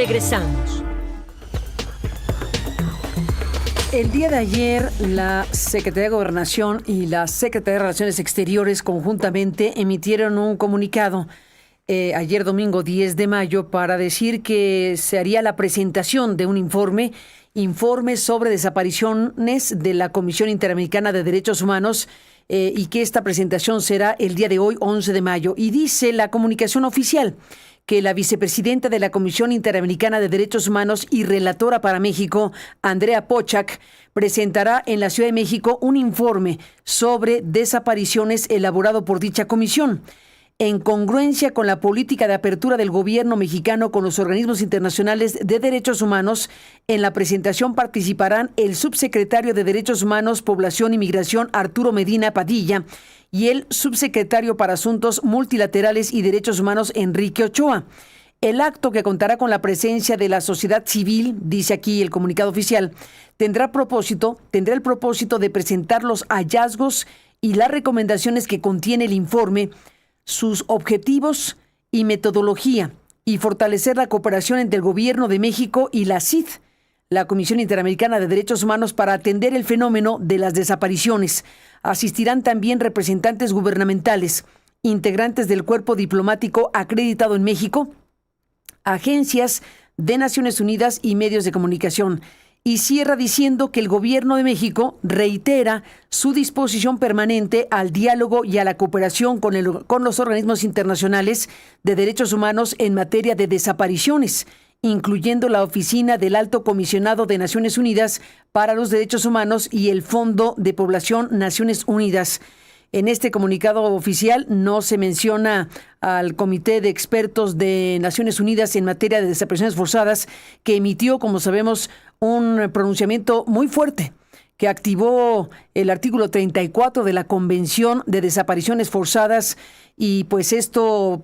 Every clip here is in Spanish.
Regresamos. El día de ayer, la Secretaría de Gobernación y la Secretaría de Relaciones Exteriores conjuntamente emitieron un comunicado ayer domingo 10 de mayo para decir que se haría la presentación de un informe sobre desapariciones de la Comisión Interamericana de Derechos Humanos y que esta presentación será el día de hoy, 11 de mayo. Y dice la comunicación oficial que la vicepresidenta de la Comisión Interamericana de Derechos Humanos y relatora para México, Andrea Poczak, presentará en la Ciudad de México un informe sobre desapariciones elaborado por dicha comisión. En congruencia con la política de apertura del gobierno mexicano con los organismos internacionales de derechos humanos, en la presentación participarán el subsecretario de Derechos Humanos, Población y Migración, Arturo Medina Padilla, y el subsecretario para Asuntos Multilaterales y Derechos Humanos, Enrique Ochoa. El acto, que contará con la presencia de la sociedad civil, dice aquí el comunicado oficial, tendrá el propósito de presentar los hallazgos y las recomendaciones que contiene el informe, sus objetivos y metodología, y fortalecer la cooperación entre el Gobierno de México y la CID, la Comisión Interamericana de Derechos Humanos, para atender el fenómeno de las desapariciones. Asistirán también representantes gubernamentales, integrantes del cuerpo diplomático acreditado en México, agencias de Naciones Unidas y medios de comunicación. Y cierra diciendo que el Gobierno de México reitera su disposición permanente al diálogo y a la cooperación con los organismos internacionales de derechos humanos en materia de desapariciones, incluyendo la Oficina del Alto Comisionado de Naciones Unidas para los Derechos Humanos y el Fondo de Población Naciones Unidas. En este comunicado oficial no se menciona al Comité de Expertos de Naciones Unidas en materia de desapariciones forzadas, que emitió, como sabemos, un pronunciamiento muy fuerte que activó el artículo 34 de la Convención de Desapariciones Forzadas, y pues esto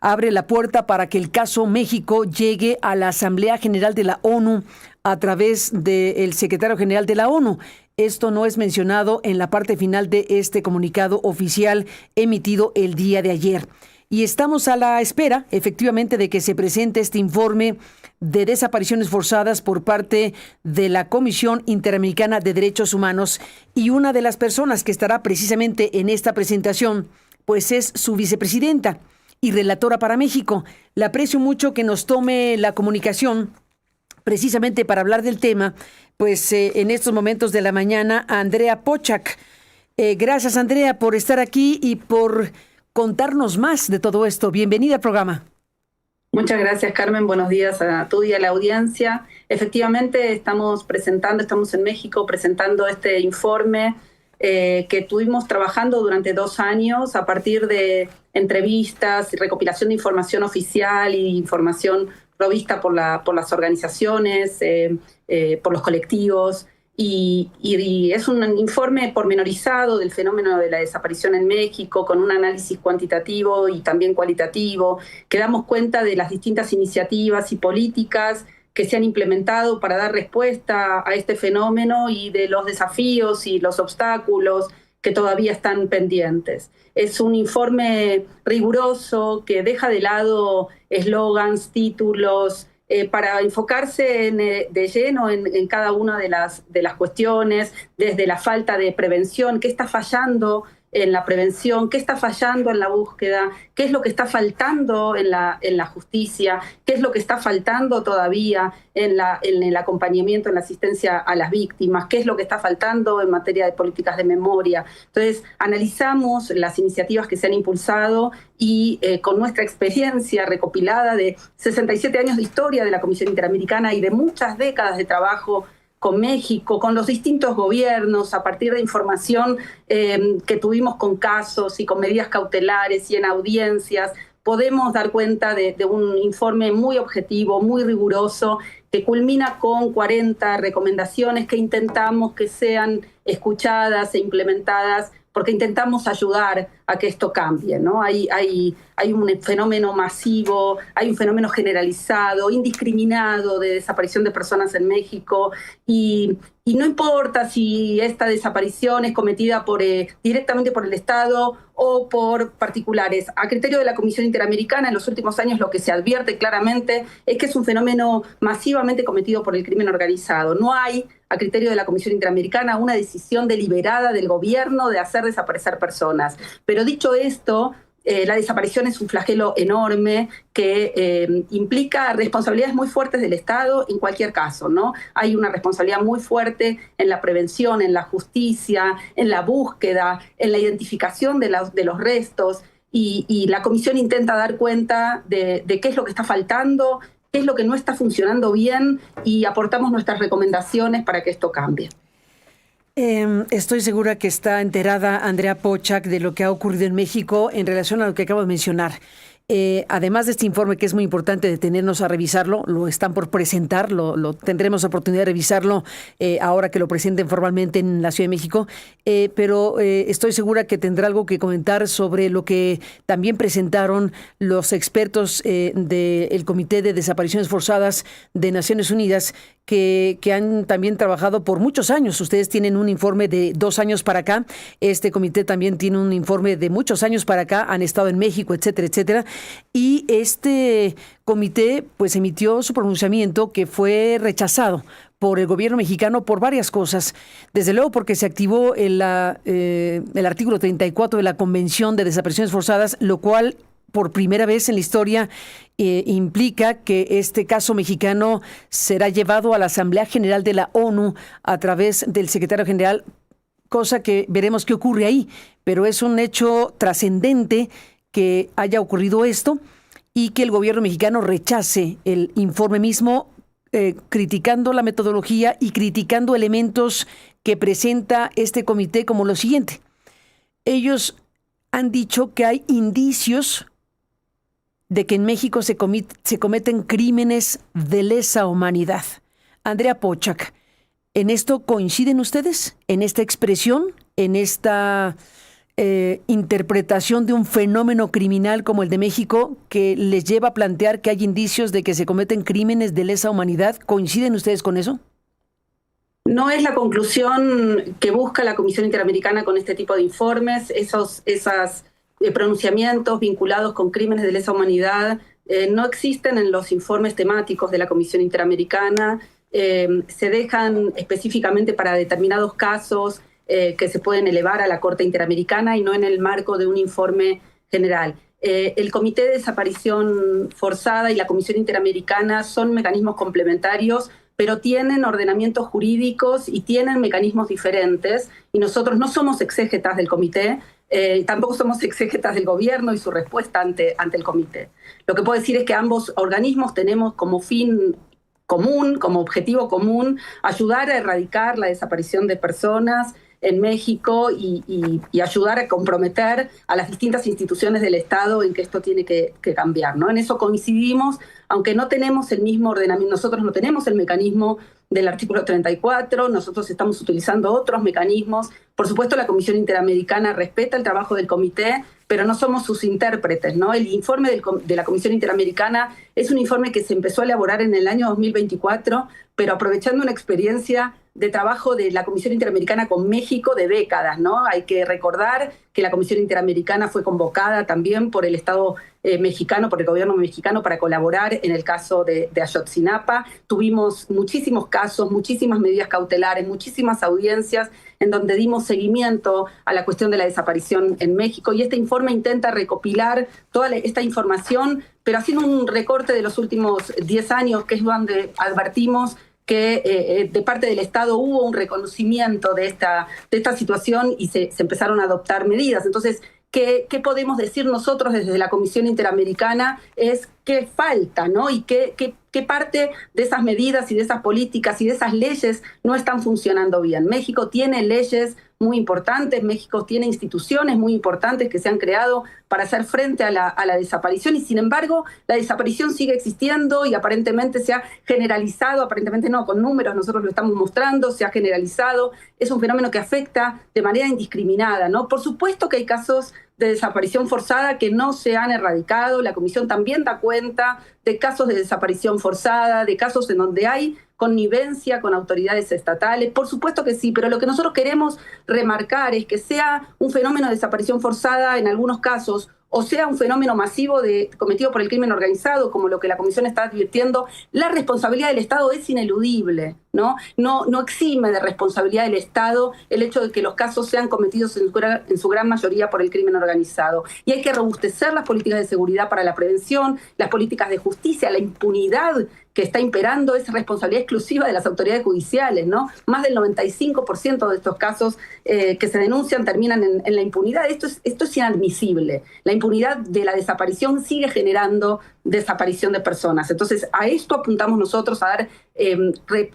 abre la puerta para que el caso México llegue a la Asamblea General de la ONU a través del secretario general de la ONU. Esto no es mencionado en la parte final de este comunicado oficial emitido el día de ayer. Y estamos a la espera, efectivamente, de que se presente este informe de desapariciones forzadas por parte de la Comisión Interamericana de Derechos Humanos. Y una de las personas que estará precisamente en esta presentación, pues es su vicepresidenta y relatora para México. Le aprecio mucho que nos tome la comunicación precisamente para hablar del tema, pues en estos momentos de la mañana, Andrea Poczak. Gracias, Andrea, por estar aquí y por contarnos más de todo esto. Bienvenida al programa. Muchas gracias, Carmen. Buenos días a tú y a la audiencia. Efectivamente, estamos en México presentando este informe que estuvimos trabajando durante 2 años a partir de entrevistas y recopilación de información oficial y información provista por las organizaciones, por los colectivos. Y es un informe pormenorizado del fenómeno de la desaparición en México, con un análisis cuantitativo y también cualitativo, que damos cuenta de las distintas iniciativas y políticas que se han implementado para dar respuesta a este fenómeno y de los desafíos y los obstáculos que todavía están pendientes. Es un informe riguroso que deja de lado eslogans, títulos, para enfocarse de lleno en cada una de las cuestiones, desde la falta de prevención, qué está fallando en la prevención, qué está fallando en la búsqueda, qué es lo que está faltando en la justicia, qué es lo que está faltando todavía en el acompañamiento, en la asistencia a las víctimas, qué es lo que está faltando en materia de políticas de memoria. Entonces, analizamos las iniciativas que se han impulsado y con nuestra experiencia recopilada de 67 años de historia de la Comisión Interamericana y de muchas décadas de trabajo con México, con los distintos gobiernos, a partir de información que tuvimos con casos y con medidas cautelares y en audiencias, podemos dar cuenta de un informe muy objetivo, muy riguroso, que culmina con 40 recomendaciones que intentamos que sean escuchadas e implementadas, porque intentamos ayudar a que esto cambie, ¿no? Hay un fenómeno masivo, hay un fenómeno generalizado, indiscriminado de desaparición de personas en México y no importa si esta desaparición es cometida directamente por el Estado o por particulares. A criterio de la Comisión Interamericana, en los últimos años lo que se advierte claramente es que es un fenómeno masivamente cometido por el crimen organizado. No hay, a criterio de la Comisión Interamericana, una decisión deliberada del gobierno de hacer desaparecer personas. Pero dicho esto, la desaparición es un flagelo enorme que implica responsabilidades muy fuertes del Estado en cualquier caso, ¿no? Hay una responsabilidad muy fuerte en la prevención, en la justicia, en la búsqueda, en la identificación de los restos, y la Comisión intenta dar cuenta de qué es lo que está faltando, qué es lo que no está funcionando bien, y aportamos nuestras recomendaciones para que esto cambie. Estoy segura que está enterada Andrea Poczak de lo que ha ocurrido en México en relación a lo que acabo de mencionar. Además de este informe, que es muy importante detenernos a revisarlo, lo están por presentar, lo tendremos oportunidad de revisarlo ahora que lo presenten formalmente en la Ciudad de México, pero estoy segura que tendrá algo que comentar sobre lo que también presentaron los expertos del Comité de Desapariciones Forzadas de Naciones Unidas, que han también trabajado por muchos años. Ustedes tienen un informe de 2 años para acá, este comité también tiene un informe de muchos años para acá, han estado en México, etcétera, etcétera. Y este comité pues emitió su pronunciamiento, que fue rechazado por el gobierno mexicano por varias cosas. Desde luego porque se activó el artículo 34 de la Convención de Desapariciones Forzadas, lo cual por primera vez en la historia implica que este caso mexicano será llevado a la Asamblea General de la ONU a través del secretario general, cosa que veremos qué ocurre ahí, pero es un hecho trascendente que haya ocurrido esto y que el gobierno mexicano rechace el informe mismo, criticando la metodología y criticando elementos que presenta este comité, como lo siguiente. Ellos han dicho que hay indicios de que en México se cometen crímenes de lesa humanidad. Andrea Poczak, ¿en esto coinciden ustedes? ¿En esta expresión? ¿En esta interpretación de un fenómeno criminal como el de México, que les lleva a plantear que hay indicios de que se cometen crímenes de lesa humanidad? ¿Coinciden ustedes con eso? No es la conclusión que busca la Comisión Interamericana con este tipo de informes. Esos pronunciamientos vinculados con crímenes de lesa humanidad no existen en los informes temáticos de la Comisión Interamericana. Se dejan específicamente para determinados casos que se pueden elevar a la Corte Interamericana y no en el marco de un informe general. El Comité de Desaparición Forzada y la Comisión Interamericana son mecanismos complementarios, pero tienen ordenamientos jurídicos y tienen mecanismos diferentes, y nosotros no somos exégetas del comité, tampoco somos exégetas del gobierno y su respuesta ante el comité. Lo que puedo decir es que ambos organismos tenemos como fin común, como objetivo común, ayudar a erradicar la desaparición de personas en México y ayudar a comprometer a las distintas instituciones del Estado en que esto tiene que cambiar, ¿no? En eso coincidimos, aunque no tenemos el mismo ordenamiento. Nosotros no tenemos el mecanismo del artículo 34, nosotros estamos utilizando otros mecanismos. Por supuesto, la Comisión Interamericana respeta el trabajo del comité, pero no somos sus intérpretes, ¿no? El informe de la Comisión Interamericana es un informe que se empezó a elaborar en el año 2024, pero aprovechando una experiencia de trabajo de la Comisión Interamericana con México de décadas, ¿no? Hay que recordar que la Comisión Interamericana fue convocada también por el Estado mexicano, por el gobierno mexicano, para colaborar en el caso de Ayotzinapa. Tuvimos muchísimos casos, muchísimas medidas cautelares, muchísimas audiencias en donde dimos seguimiento a la cuestión de la desaparición en México, y este informe intenta recopilar toda esta información, pero haciendo un recorte de los últimos 10 años, que es donde advertimos que de parte del Estado hubo un reconocimiento de esta situación y se empezaron a adoptar medidas. Entonces, ¿qué podemos decir nosotros desde la Comisión Interamericana? Es qué falta, ¿no? Y qué parte de esas medidas y de esas políticas y de esas leyes no están funcionando bien. México tiene leyes muy importantes, México tiene instituciones muy importantes que se han creado para hacer frente a la desaparición, y sin embargo la desaparición sigue existiendo y aparentemente se ha generalizado, aparentemente no, con números nosotros lo estamos mostrando, se ha generalizado, es un fenómeno que afecta de manera indiscriminada, ¿no? Por supuesto que hay casos de desaparición forzada que no se han erradicado. La Comisión también da cuenta de casos de desaparición forzada, de casos en donde hay connivencia con autoridades estatales. Por supuesto que sí, pero lo que nosotros queremos remarcar es que sea un fenómeno de desaparición forzada en algunos casos, o sea un fenómeno masivo cometido por el crimen organizado, como lo que la Comisión está advirtiendo, la responsabilidad del Estado es ineludible, ¿no? No exime de responsabilidad del Estado el hecho de que los casos sean cometidos en su gran mayoría por el crimen organizado. Y hay que robustecer las políticas de seguridad para la prevención, las políticas de justicia, la impunidad que está imperando es responsabilidad exclusiva de las autoridades judiciales, ¿no? Más del 95% de estos casos que se denuncian terminan en la impunidad. Esto es inadmisible. La impunidad de la desaparición sigue generando desaparición de personas. Entonces, a esto apuntamos nosotros, a dar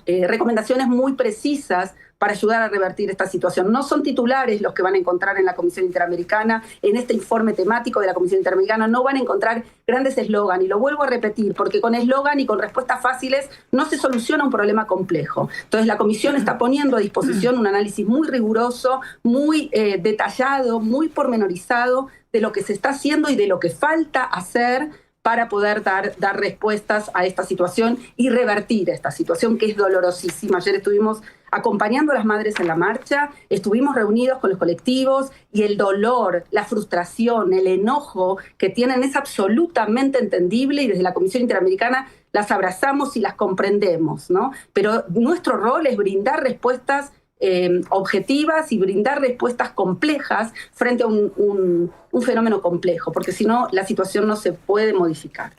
recomendaciones muy precisas para ayudar a revertir esta situación. No son titulares los que van a encontrar en la Comisión Interamericana, en este informe temático de la Comisión Interamericana, no van a encontrar grandes eslogan, y lo vuelvo a repetir, porque con eslogan y con respuestas fáciles no se soluciona un problema complejo. Entonces la Comisión está poniendo a disposición un análisis muy riguroso, muy detallado, muy pormenorizado de lo que se está haciendo y de lo que falta hacer para poder dar respuestas a esta situación y revertir esta situación que es dolorosísima. Ayer estuvimos acompañando a las madres en la marcha, estuvimos reunidos con los colectivos y el dolor, la frustración, el enojo que tienen es absolutamente entendible, y desde la Comisión Interamericana las abrazamos y las comprendemos, ¿no? Pero nuestro rol es brindar respuestas objetivas y brindar respuestas complejas frente a un fenómeno complejo, porque si no, la situación no se puede modificar.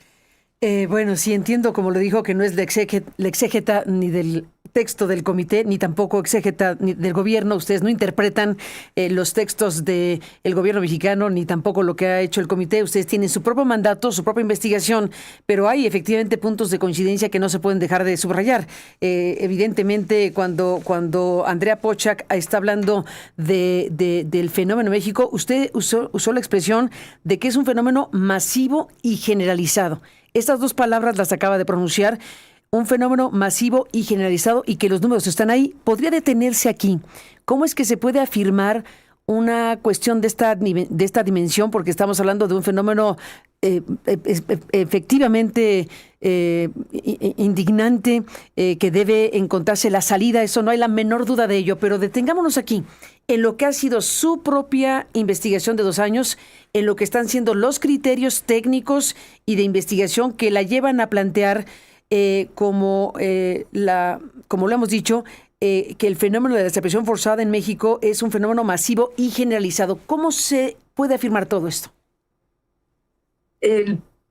Bueno, sí entiendo, como lo dijo, que no es la exégeta ni del texto del comité, ni tampoco exégeta del gobierno. Ustedes no interpretan los textos del gobierno mexicano, ni tampoco lo que ha hecho el comité. Ustedes tienen su propio mandato, su propia investigación, pero hay efectivamente puntos de coincidencia que no se pueden dejar de subrayar. Evidentemente, cuando Andrea Poczak está hablando del fenómeno en México, usted usó la expresión de que es un fenómeno masivo y generalizado. Estas dos palabras las acaba de pronunciar, un fenómeno masivo y generalizado, y que los números están ahí. ¿Podría detenerse aquí? ¿Cómo es que se puede afirmar una cuestión de esta dimensión? Porque estamos hablando de un fenómeno efectivamente indignante, que debe encontrarse la salida, eso no hay la menor duda de ello, pero detengámonos aquí, en lo que ha sido su propia investigación de 2 años, en lo que están siendo los criterios técnicos y de investigación que la llevan a plantear como lo hemos dicho, que el fenómeno de la desaparición forzada en México es un fenómeno masivo y generalizado. ¿Cómo se puede afirmar todo esto?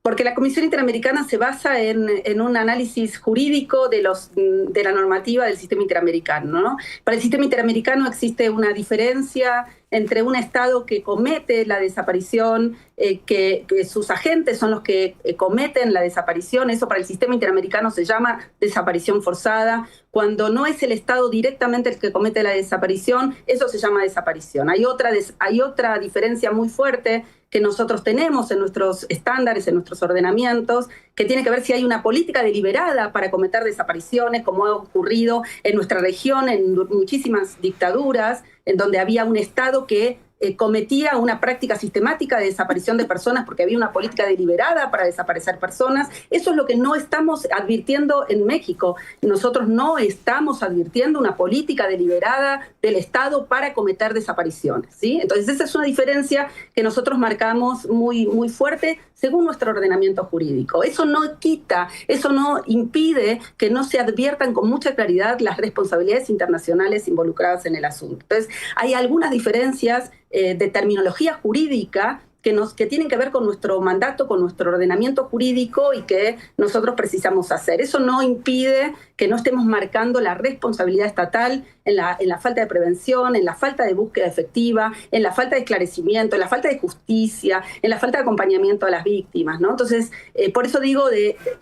Porque la Comisión Interamericana se basa en un análisis jurídico de la normativa del sistema interamericano, ¿no? Para el sistema interamericano existe una diferencia entre un Estado que comete la desaparición, que sus agentes son los que cometen la desaparición. Eso para el sistema interamericano se llama desaparición forzada. Cuando no es el Estado directamente el que comete la desaparición, eso se llama desaparición. Hay otra diferencia muy fuerte que nosotros tenemos en nuestros estándares, en nuestros ordenamientos, que tiene que ver si hay una política deliberada para cometer desapariciones, como ha ocurrido en nuestra región, en muchísimas dictaduras, en donde había un Estado que cometía una práctica sistemática de desaparición de personas porque había una política deliberada para desaparecer personas. Eso es lo que no estamos advirtiendo en México. Nosotros no estamos advirtiendo una política deliberada del Estado para cometer desapariciones, ¿sí? Entonces esa es una diferencia que nosotros marcamos muy, muy fuerte según nuestro ordenamiento jurídico. Eso no quita, eso no impide que no se adviertan con mucha claridad las responsabilidades internacionales involucradas en el asunto. Entonces hay algunas diferencias de terminología jurídica que tienen que ver con nuestro mandato, con nuestro ordenamiento jurídico, y que nosotros precisamos hacer. Eso no impide que no estemos marcando la responsabilidad estatal en la falta de prevención, en la falta de búsqueda efectiva, en la falta de esclarecimiento, en la falta de justicia, en la falta de acompañamiento a las víctimas, ¿no? Entonces, por eso digo,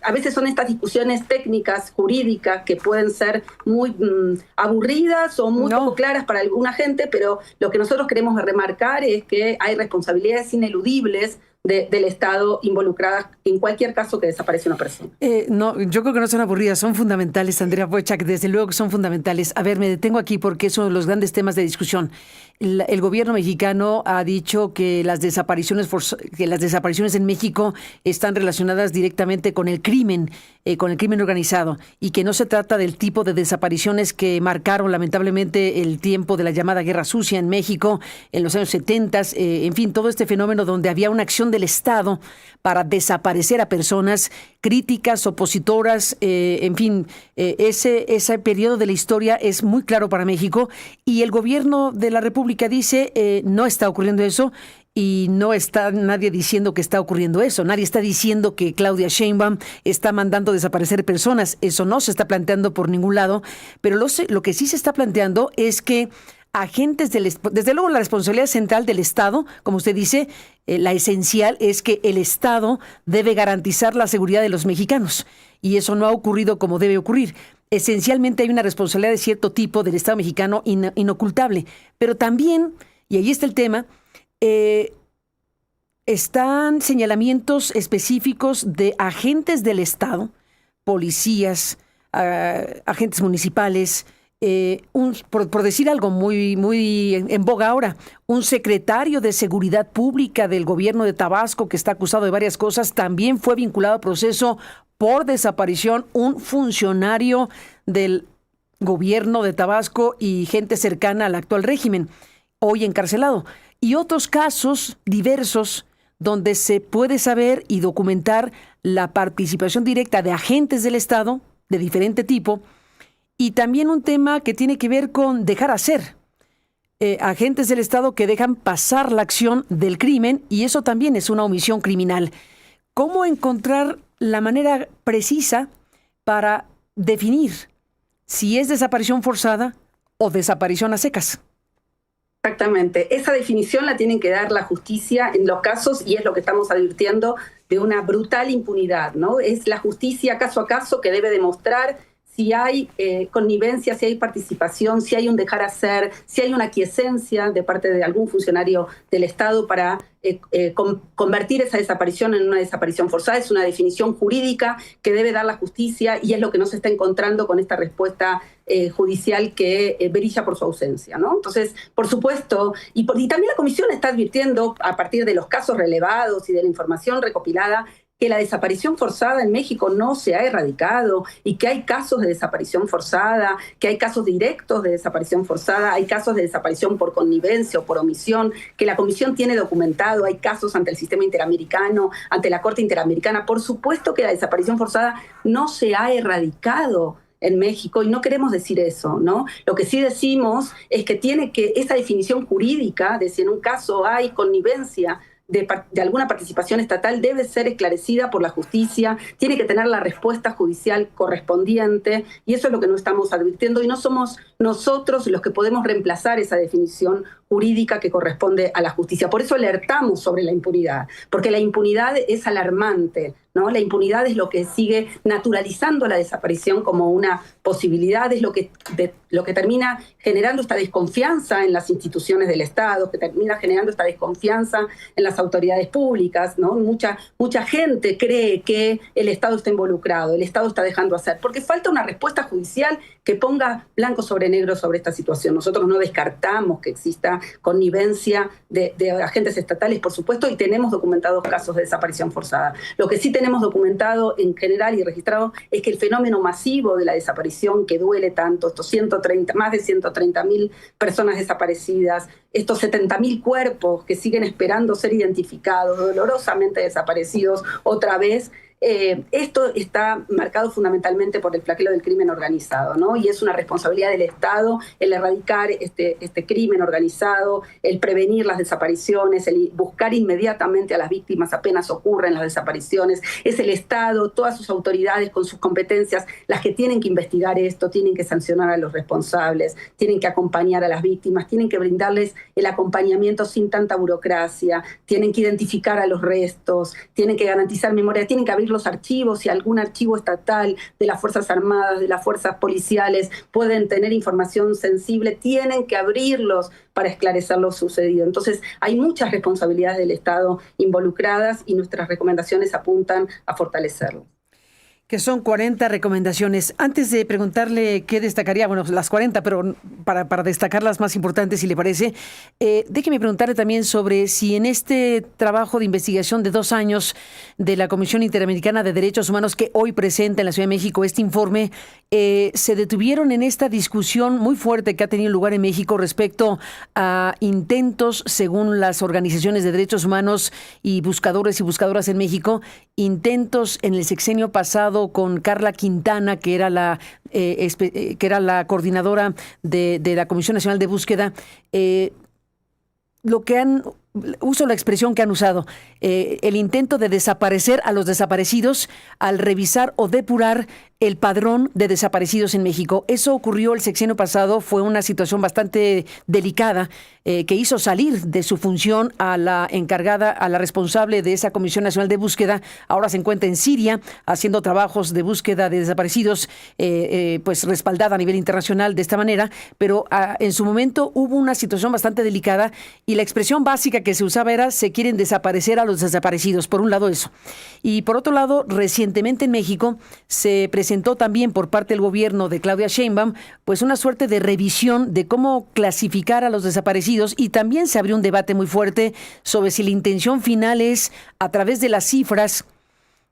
a veces son estas discusiones técnicas, jurídicas, que pueden ser muy aburridas o muy poco claras para alguna gente, pero lo que nosotros queremos remarcar es que hay responsabilidades ineludibles del Estado involucradas en cualquier caso que desaparece una persona. No, yo creo que no son aburridas, son fundamentales, Andrea Poczak, desde luego que son fundamentales. A ver, me detengo aquí porque es uno de los grandes temas de discusión. el gobierno mexicano ha dicho que las desapariciones en México están relacionadas directamente con el crimen organizado, y que no se trata del tipo de desapariciones que marcaron lamentablemente el tiempo de la llamada Guerra Sucia en México en los años 70, en fin, todo este fenómeno donde había una acción del Estado para desaparecer a personas críticas, opositoras, en fin, ese periodo de la historia es muy claro para México, y el gobierno de la República dice no está ocurriendo eso, y no está nadie diciendo que está ocurriendo eso. Nadie está diciendo que Claudia Sheinbaum está mandando desaparecer personas. Eso no se está planteando por ningún lado, pero lo que sí se está planteando es que agentes desde luego la responsabilidad central del Estado, como usted dice, la esencial es que el Estado debe garantizar la seguridad de los mexicanos, y eso no ha ocurrido como debe ocurrir. Esencialmente hay una responsabilidad de cierto tipo del Estado mexicano inocultable, pero también, y ahí está el tema, están señalamientos específicos de agentes del Estado, policías, agentes municipales, por decir algo muy en boga ahora, un secretario de Seguridad Pública del gobierno de Tabasco que está acusado de varias cosas, también fue vinculado a proceso por desaparición, un funcionario del gobierno de Tabasco y gente cercana al actual régimen, hoy encarcelado. Y otros casos diversos donde se puede saber y documentar la participación directa de agentes del Estado de diferente tipo, y también un tema que tiene que ver con dejar hacer. Agentes del Estado que dejan pasar la acción del crimen, y eso también es una omisión criminal. ¿Cómo encontrar la manera precisa para definir si es desaparición forzada o desaparición a secas? Exactamente. Esa definición la tienen que dar la justicia en los casos, y es lo que estamos advirtiendo de una brutal impunidad, ¿no? Es la justicia caso a caso que debe demostrar si hay connivencia, si hay participación, si hay un dejar hacer, si hay una aquiescencia de parte de algún funcionario del Estado para convertir esa desaparición en una desaparición forzada. Es una definición jurídica que debe dar la justicia, y es lo que no se está encontrando con esta respuesta judicial que brilla por su ausencia, ¿no? Entonces, por supuesto, y también la Comisión está advirtiendo, a partir de los casos relevados y de la información recopilada, que la desaparición forzada en México no se ha erradicado, y que hay casos de desaparición forzada, que hay casos directos de desaparición forzada, hay casos de desaparición por connivencia o por omisión, que la Comisión tiene documentado, hay casos ante el sistema interamericano, ante la Corte Interamericana. Por supuesto que la desaparición forzada no se ha erradicado en México, y no queremos decir eso, ¿no? Lo que sí decimos es que esa definición jurídica de si en un caso hay connivencia de alguna participación estatal debe ser esclarecida por la justicia, tiene que tener la respuesta judicial correspondiente, y eso es lo que no estamos advirtiendo, y no somos nosotros los que podemos reemplazar esa definición jurídica que corresponde a la justicia. Por eso alertamos sobre la impunidad, porque la impunidad es alarmante, ¿no? La impunidad es lo que sigue naturalizando la desaparición como una posibilidad, es lo que termina generando esta desconfianza en las instituciones del Estado, que termina generando esta desconfianza en las autoridades públicas, ¿no? Mucha gente cree que el Estado está involucrado, el Estado está dejando hacer, porque falta una respuesta judicial que ponga blanco sobre negro sobre esta situación. Nosotros no descartamos que exista connivencia de agentes estatales, por supuesto, y tenemos documentados casos de desaparición forzada. Lo que sí tenemos documentado en general y registrado es que el fenómeno masivo de la desaparición, que duele tanto, estos más de 130.000 personas desaparecidas, estos 70.000 cuerpos que siguen esperando ser identificados, dolorosamente desaparecidos otra vez, esto está marcado fundamentalmente por el flagelo del crimen organizado, ¿no? Y es una responsabilidad del Estado el erradicar este crimen organizado, el prevenir las desapariciones, el buscar inmediatamente a las víctimas apenas ocurren las desapariciones. Es el Estado, todas sus autoridades con sus competencias, las que tienen que investigar esto, tienen que sancionar a los responsables, tienen que acompañar a las víctimas, tienen que brindarles el acompañamiento sin tanta burocracia, tienen que identificar a los restos, tienen que garantizar memoria, tienen que abrir los archivos. Si algún archivo estatal de las Fuerzas Armadas, de las fuerzas policiales pueden tener información sensible, tienen que abrirlos para esclarecer lo sucedido. Entonces, hay muchas responsabilidades del Estado involucradas, y nuestras recomendaciones apuntan a fortalecerlo. Que son 40 recomendaciones. Antes de preguntarle qué destacaría, bueno, las 40, pero para destacar las más importantes, si le parece, déjeme preguntarle también sobre si en este trabajo de investigación de 2 años de la Comisión Interamericana de Derechos Humanos que hoy presenta en la Ciudad de México este informe, se detuvieron en esta discusión muy fuerte que ha tenido lugar en México respecto a intentos, según las organizaciones de derechos humanos y buscadores y buscadoras en México, intentos en el sexenio pasado con Carla Quintana, que era la coordinadora de la Comisión Nacional de Búsqueda, uso la expresión que han usado, el intento de desaparecer a los desaparecidos al revisar o depurar el padrón de desaparecidos en México. Eso ocurrió el sexenio pasado, fue una situación bastante delicada que hizo salir de su función a la encargada, a la responsable de esa Comisión Nacional de Búsqueda. Ahora se encuentra en Siria haciendo trabajos de búsqueda de desaparecidos, pues respaldada a nivel internacional de esta manera, pero en su momento hubo una situación bastante delicada y la expresión básica que se usaba era: se quieren desaparecer a los desaparecidos. Por un lado eso. Y por otro lado, recientemente en México se presentó también por parte del gobierno de Claudia Sheinbaum pues una suerte de revisión de cómo clasificar a los desaparecidos, y también se abrió un debate muy fuerte sobre si la intención final es, a través de las cifras,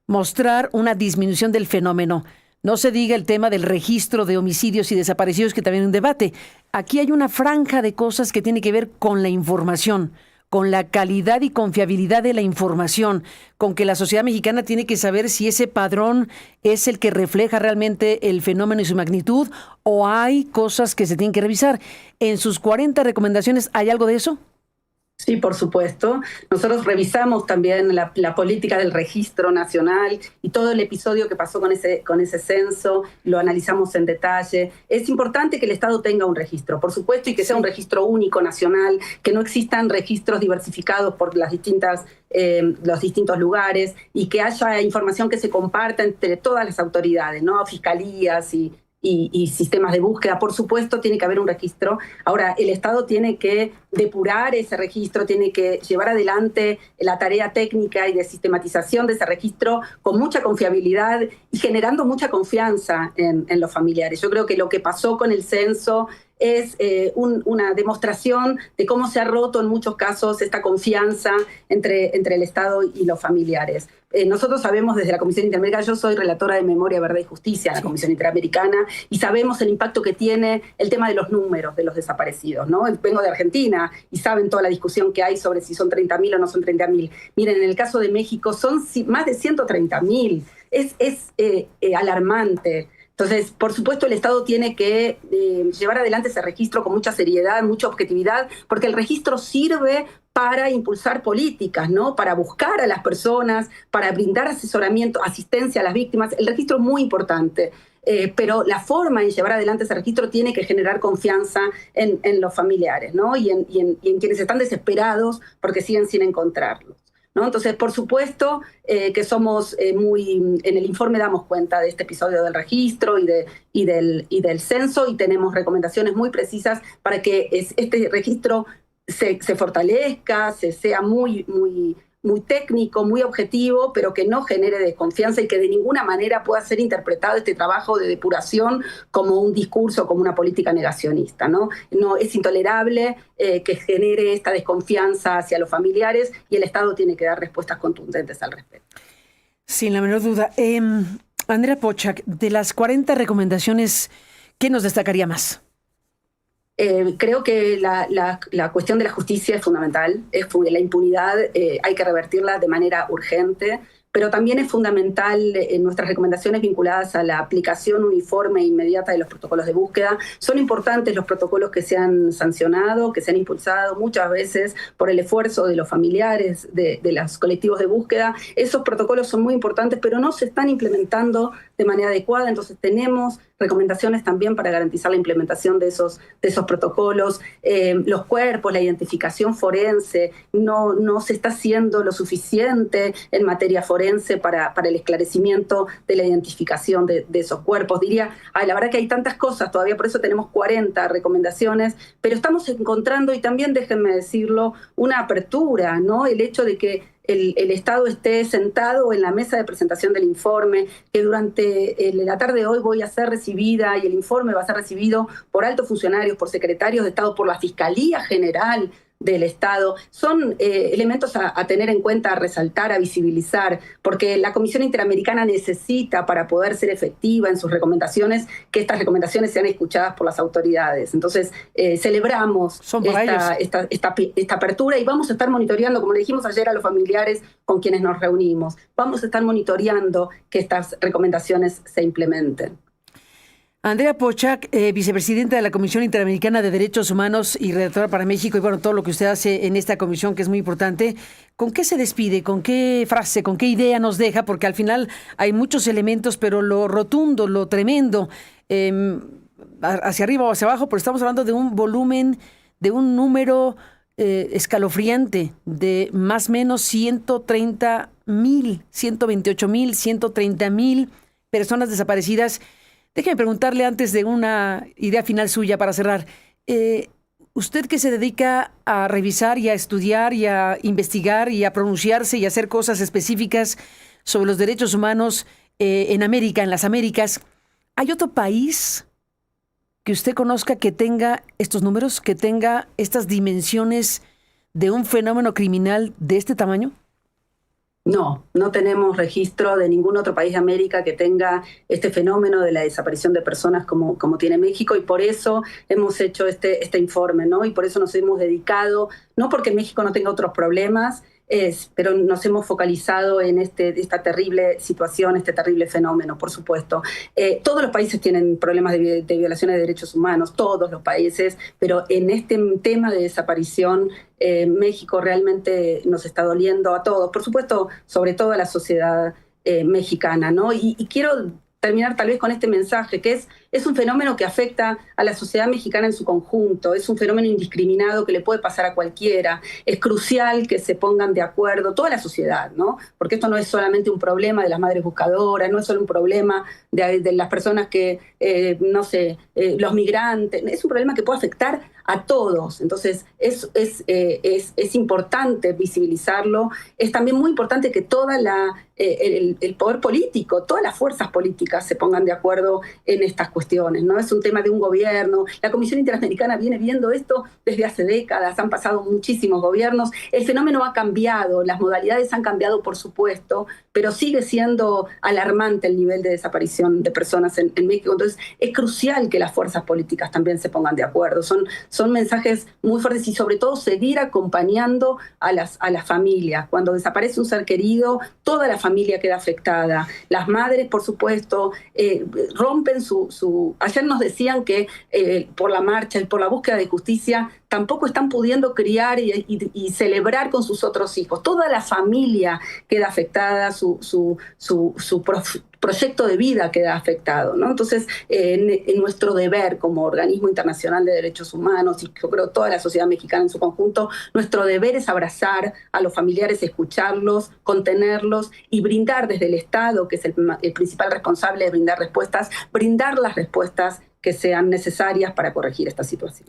mostrar una disminución del fenómeno. No se diga el tema del registro de homicidios y desaparecidos, que también es un debate. Aquí hay una franja de cosas que tiene que ver con la información, con la calidad y confiabilidad de la información, con que la sociedad mexicana tiene que saber si ese padrón es el que refleja realmente el fenómeno y su magnitud, o hay cosas que se tienen que revisar. En sus 40 recomendaciones, ¿hay algo de eso? Sí, por supuesto. Nosotros revisamos también la política del registro nacional y todo el episodio que pasó con ese censo, lo analizamos en detalle. Es importante que el Estado tenga un registro, por supuesto, y que sea un registro único nacional, que no existan registros diversificados por los distintos lugares, y que haya información que se comparta entre todas las autoridades, ¿no? Fiscalías y sistemas de búsqueda. Por supuesto, tiene que haber un registro. Ahora, el Estado tiene que depurar ese registro, tiene que llevar adelante la tarea técnica y de sistematización de ese registro con mucha confiabilidad y generando mucha confianza en los familiares. Yo creo que lo que pasó con el censo es una demostración de cómo se ha roto en muchos casos esta confianza entre el Estado y los familiares. Nosotros sabemos desde la Comisión Interamericana, yo soy relatora de Memoria, Verdad y Justicia en la Comisión Interamericana, y sabemos el impacto que tiene el tema de los números de los desaparecidos, ¿no? Vengo de Argentina y saben toda la discusión que hay sobre si son 30.000 o no son 30.000. Miren, en el caso de México son más de 130.000. Es alarmante. Entonces, por supuesto, el Estado tiene que llevar adelante ese registro con mucha seriedad, mucha objetividad, porque el registro sirve para impulsar políticas, ¿no? Para buscar a las personas, para brindar asesoramiento, asistencia a las víctimas. El registro es muy importante, pero la forma en llevar adelante ese registro tiene que generar confianza en los familiares, ¿no? Y en quienes están desesperados porque siguen sin encontrarlos, ¿no? Entonces, por supuesto que somos en el informe damos cuenta de este episodio del registro y del censo, y tenemos recomendaciones muy precisas para que este registro se fortalezca, sea muy técnico, muy objetivo, pero que no genere desconfianza y que de ninguna manera pueda ser interpretado este trabajo de depuración como un discurso, como una política negacionista, ¿no? No es intolerable que genere esta desconfianza hacia los familiares, y el Estado tiene que dar respuestas contundentes al respecto. Sin la menor duda. Andrea Pochak, de las 40 recomendaciones, ¿qué nos destacaría más? Creo que la cuestión de la justicia es fundamental. La impunidad hay que revertirla de manera urgente, pero también es fundamental en nuestras recomendaciones vinculadas a la aplicación uniforme e inmediata de los protocolos de búsqueda. Son importantes los protocolos que se han sancionado, que se han impulsado muchas veces por el esfuerzo de los familiares, de los colectivos de búsqueda. Esos protocolos son muy importantes, pero no se están implementando de manera adecuada. Entonces tenemos recomendaciones también para garantizar la implementación de esos protocolos. Los cuerpos, la identificación forense, no se está haciendo lo suficiente en materia forense. forense para el esclarecimiento de la identificación de esos cuerpos. Diría, la verdad que hay tantas cosas todavía, por eso tenemos 40 recomendaciones, pero estamos encontrando, y también déjenme decirlo, una apertura, ¿no? El hecho de que el Estado esté sentado en la mesa de presentación del informe, que durante la tarde de hoy voy a ser recibida y el informe va a ser recibido por altos funcionarios, por secretarios de Estado, por la Fiscalía General del Estado, son elementos a tener en cuenta, a resaltar, a visibilizar, porque la Comisión Interamericana necesita, para poder ser efectiva en sus recomendaciones, que estas recomendaciones sean escuchadas por las autoridades. Entonces, celebramos esta apertura y vamos a estar monitoreando, como le dijimos ayer a los familiares con quienes nos reunimos, vamos a estar monitoreando que estas recomendaciones se implementen. Andrea Pochac, vicepresidenta de la Comisión Interamericana de Derechos Humanos y redactora para México, y bueno, todo lo que usted hace en esta comisión, que es muy importante. ¿Con qué se despide? ¿Con qué frase? ¿Con qué idea nos deja? Porque al final hay muchos elementos, pero lo rotundo, lo tremendo, hacia arriba o hacia abajo, pero estamos hablando de un volumen, de un número escalofriante de más o menos 130,000, 128,000, 130,000 personas desaparecidas. Déjeme preguntarle antes de una idea final suya para cerrar. Usted que se dedica a revisar y a estudiar y a investigar y a pronunciarse y a hacer cosas específicas sobre los derechos humanos en América, en las Américas, ¿hay otro país que usted conozca que tenga estos números, que tenga estas dimensiones de un fenómeno criminal de este tamaño? No, no tenemos registro de ningún otro país de América que tenga este fenómeno de la desaparición de personas como tiene México, y por eso hemos hecho este informe, ¿no? Y por eso nos hemos dedicado, no porque México no tenga otros problemas, pero nos hemos focalizado en esta terrible situación, este terrible fenómeno, por supuesto. Todos los países tienen problemas de violaciones de derechos humanos, todos los países, pero en este tema de desaparición, México realmente nos está doliendo a todos, por supuesto, sobre todo a la sociedad mexicana, ¿no? Y quiero terminar tal vez con este mensaje, que es un fenómeno que afecta a la sociedad mexicana en su conjunto, es un fenómeno indiscriminado que le puede pasar a cualquiera. Es crucial que se pongan de acuerdo toda la sociedad, ¿no? Porque esto no es solamente un problema de las madres buscadoras, no es solo un problema de las personas que, los migrantes, es un problema que puede afectar a todos. Entonces, es importante visibilizarlo. Es también muy importante que el poder político, todas las fuerzas políticas se pongan de acuerdo en estas cuestiones, ¿no? Es un tema de un gobierno. La Comisión Interamericana viene viendo esto desde hace décadas, han pasado muchísimos gobiernos. El fenómeno ha cambiado, las modalidades han cambiado, por supuesto, pero sigue siendo alarmante el nivel de desaparición de personas en México. Entonces, es crucial que las fuerzas políticas también se pongan de acuerdo. Son mensajes muy fuertes, y sobre todo seguir acompañando a las familias. Cuando desaparece un ser querido, toda la familia queda afectada. Las madres, por supuesto, rompen Ayer nos decían que por la marcha y por la búsqueda de justicia tampoco están pudiendo criar y celebrar con sus otros hijos. Toda la familia queda afectada, su proyecto de vida queda afectado, ¿no? Entonces, en nuestro deber como organismo internacional de derechos humanos, y yo creo toda la sociedad mexicana en su conjunto, nuestro deber es abrazar a los familiares, escucharlos, contenerlos y brindar desde el Estado, que es el principal responsable de brindar respuestas, brindar las respuestas que sean necesarias para corregir esta situación.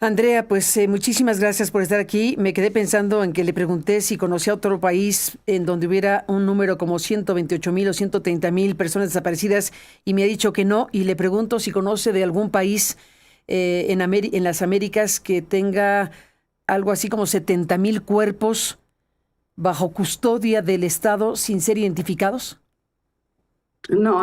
Andrea, pues muchísimas gracias por estar aquí. Me quedé pensando en que le pregunté si conocía otro país en donde hubiera un número como 128,000 o 130,000 personas desaparecidas, y me ha dicho que no. Y le pregunto si conoce de algún país en las Américas que tenga algo así como 70,000 cuerpos bajo custodia del Estado sin ser identificados. No.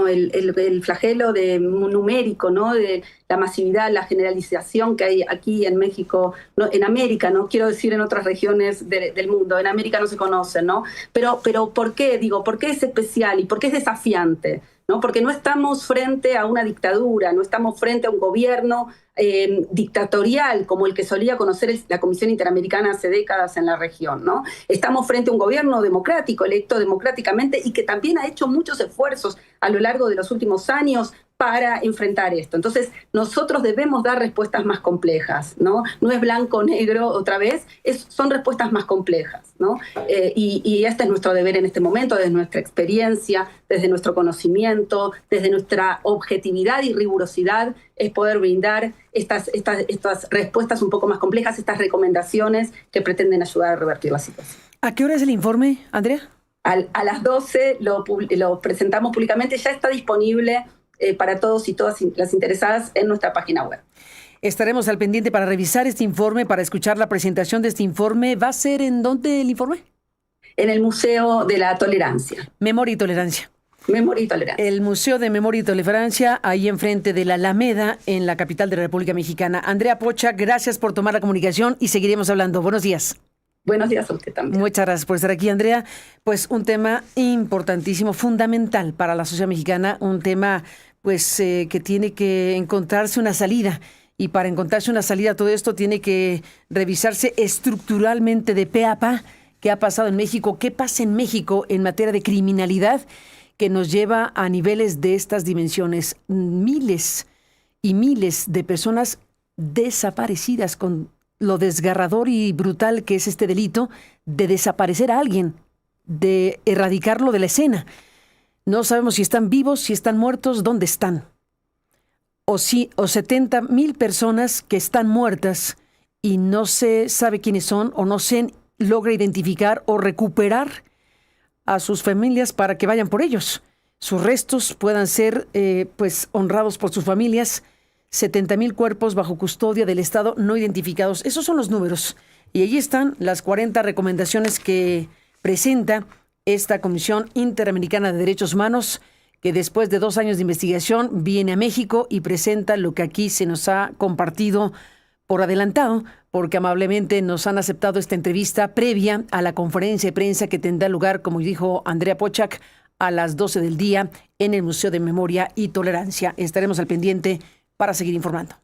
El flagelo numérico, ¿no? De la masividad, la generalización que hay aquí en México, no, en América, no quiero decir en otras regiones del mundo, en América no se conoce, ¿no? Pero ¿por qué? ¿Por qué es especial y por qué es desafiante? ¿No? Porque no estamos frente a una dictadura, no estamos frente a un gobierno dictatorial como el que solía conocer la Comisión Interamericana hace décadas en la región, ¿no? Estamos frente a un gobierno democrático, electo democráticamente, y que también ha hecho muchos esfuerzos a lo largo de los últimos años para enfrentar esto. Entonces, nosotros debemos dar respuestas más complejas, ¿no? No es blanco o negro otra vez, son respuestas más complejas, ¿no? Y este es nuestro deber en este momento, desde nuestra experiencia, desde nuestro conocimiento, desde nuestra objetividad y rigurosidad, es poder brindar estas respuestas un poco más complejas, estas recomendaciones que pretenden ayudar a revertir la situación. ¿A qué hora es el informe, Andrea? A las 12 lo presentamos públicamente, ya está disponible para todos y todas las interesadas en nuestra página web. Estaremos al pendiente para revisar este informe, para escuchar la presentación de este informe. ¿Va a ser en dónde el informe? En el Museo de la Tolerancia. Memoria y Tolerancia. Memoria y Tolerancia. El Museo de Memoria y Tolerancia, ahí enfrente de la Alameda, en la capital de la República Mexicana. Andrea Pocha, gracias por tomar la comunicación y seguiremos hablando. Buenos días. Buenos días a usted también. Muchas gracias por estar aquí, Andrea. Pues un tema importantísimo, fundamental para la sociedad mexicana, un tema pues que tiene que encontrarse una salida. Y para encontrarse una salida a todo esto tiene que revisarse estructuralmente de pe a pa qué ha pasado en México, qué pasa en México en materia de criminalidad que nos lleva a niveles de estas dimensiones. Miles y miles de personas desaparecidas con lo desgarrador y brutal que es este delito de desaparecer a alguien, de erradicarlo de la escena. No sabemos si están vivos, si están muertos, dónde están. O 70,000 personas que están muertas y no se sabe quiénes son o no se logra identificar o recuperar a sus familias para que vayan por ellos. Sus restos puedan ser pues honrados por sus familias. 70,000 cuerpos bajo custodia del Estado no identificados. Esos son los números. Y allí están las 40 recomendaciones que presenta esta Comisión Interamericana de Derechos Humanos, que después de 2 años de investigación viene a México y presenta lo que aquí se nos ha compartido por adelantado, porque amablemente nos han aceptado esta entrevista previa a la conferencia de prensa que tendrá lugar, como dijo Andrea Pochac, a las 12 del día en el Museo de Memoria y Tolerancia. Estaremos al pendiente para seguir informando.